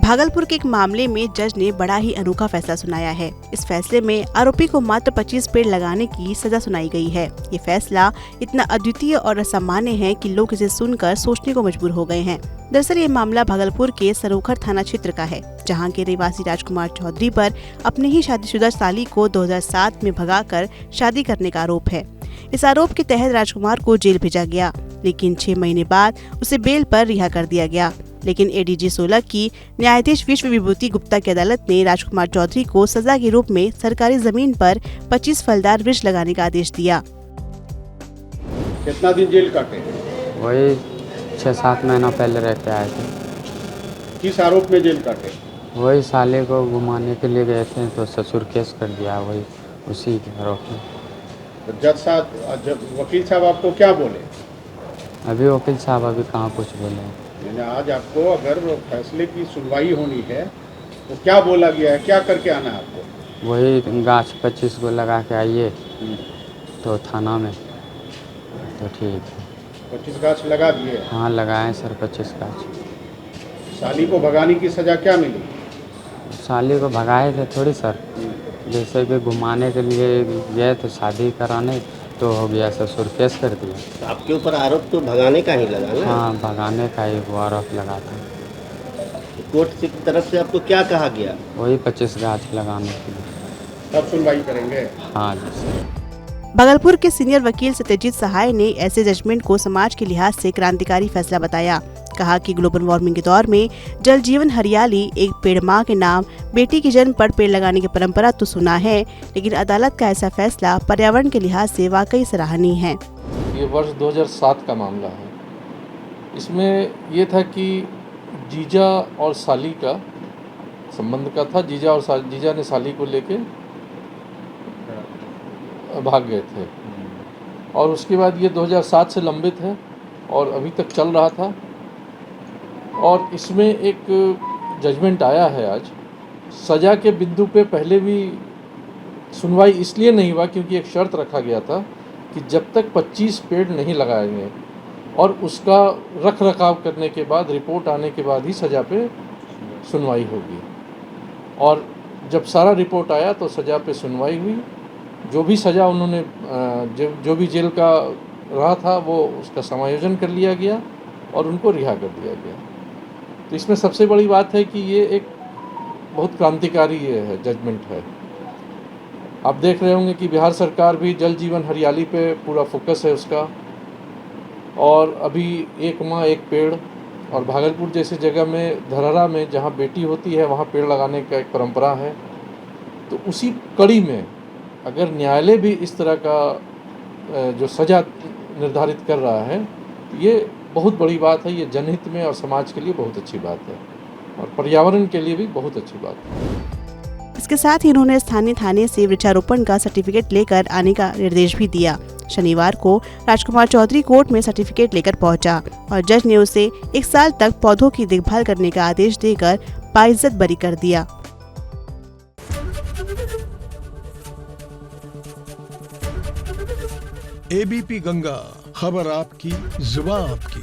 भागलपुर के एक मामले में जज ने बड़ा ही अनोखा फैसला सुनाया है। इस फैसले में आरोपी को मात्र 25 पेड़ लगाने की सजा सुनाई गई है। ये फैसला इतना अद्वितीय और असामान्य है कि लोग इसे सुनकर सोचने को मजबूर हो गए हैं। दरअसल ये मामला भागलपुर के सरोखर थाना क्षेत्र का है, जहां के रहवासी राजकुमार चौधरी पर अपने ही शादीशुदा साली को 2007 में भगाकर शादी करने का आरोप है। इस आरोप के तहत राजकुमार को जेल भेजा गया, लेकिन 6 महीने बाद उसे बेल पर रिहा कर दिया गया। लेकिन एडीजे 16 की न्यायाधीश विश्व विभूति गुप्ता की अदालत ने राजकुमार चौधरी को सजा के रूप में सरकारी जमीन पर 25 फलदार वृक्ष लगाने का आदेश दिया। कितना दिन जेल काटे? वही 6-7 महीना पहले रह के आए थे। किस आरोप में जेल काटे? वही साले को घुमाने के लिए गए थे तो ससुर केस कर दिया, वही उसी के आरोप में। तो जज साहब, वकील साहब आपको क्या बोले? अभी वकील साहब अभी कहाँ कुछ बोले। आज आपको अगर फैसले की सुनवाई होनी है तो क्या बोला गया है, क्या करके आना है आपको? वही गाछ 25 को लगा के आइए तो थाना में, तो ठीक है। 25 गाछ लगा दिए? हाँ लगाए सर 25 गाछ। साली को भगाने की सजा क्या मिली? साली को भगाए थे थोड़ी सर, जैसे कि घुमाने के लिए गए तो शादी कराने तो हो गया, ससुर केस कर दिया। तो आपके ऊपर आरोप तो भगाने का ही लगा ना? हाँ भगाने का ही वो आरोप लगा था। तो कोर्ट की तरफ से आपको क्या कहा गया? वही 25 गाछ लगाने के लिए। तब सुनवाई करेंगे? हाँ जी सर। भागलपुर के सीनियर वकील सत्यजीत सहाय ने ऐसे जजमेंट को समाज के लिहाज से क्रांतिकारी फैसला बताया। कहा कि ग्लोबल वार्मिंग के दौर में जल जीवन हरियाली, एक पेड़ माँ के नाम, बेटी के जन्म पर पेड़ लगाने की परंपरा तो सुना है, लेकिन अदालत का ऐसा फैसला पर्यावरण के लिहाज से वाकई सराहनीय है। ये वर्ष 2007 का मामला है। इसमें ये था कि जीजा और साली का संबंध का था। जीजा ने साली को लेके भाग गए थे और उसके बाद ये 2007 से लंबित है और अभी तक चल रहा था। और इसमें एक जजमेंट आया है आज। सज़ा के बिंदु पे पहले भी सुनवाई इसलिए नहीं हुआ क्योंकि एक शर्त रखा गया था कि जब तक 25 पेड़ नहीं लगाएंगे और उसका रख रखाव करने के बाद रिपोर्ट आने के बाद ही सज़ा पे सुनवाई होगी। और जब सारा रिपोर्ट आया तो सज़ा पे सुनवाई हुई। जो भी सज़ा उन्होंने जो भी जेल का रहा था वो उसका समायोजन कर लिया गया और उनको रिहा कर दिया गया। तो इसमें सबसे बड़ी बात है कि ये एक बहुत क्रांतिकारी ये है जजमेंट है। आप देख रहे होंगे कि बिहार सरकार भी जल जीवन हरियाली पे पूरा फोकस है उसका, और अभी एक माँ एक पेड़, और भागलपुर जैसी जगह में धरहरा में जहाँ बेटी होती है वहाँ पेड़ लगाने का एक परंपरा है। तो उसी कड़ी में अगर न्यायालय भी इस तरह का जो सज़ा निर्धारित कर रहा है तो ये बहुत बड़ी बात है। ये जनहित में और समाज के लिए बहुत अच्छी बात है और पर्यावरण के लिए भी बहुत अच्छी बात है। इसके साथ ही उन्होंने स्थानीय थाने से वृक्षारोपण का सर्टिफिकेट लेकर आने का निर्देश भी दिया। शनिवार को राजकुमार चौधरी कोर्ट में सर्टिफिकेट लेकर पहुंचा और जज ने उसे 1 साल तक पौधों की देखभाल करने का आदेश देकर बाइज्जत बरी कर दिया। एबीपी गंगा, खबर आपकी, जुबान आपकी।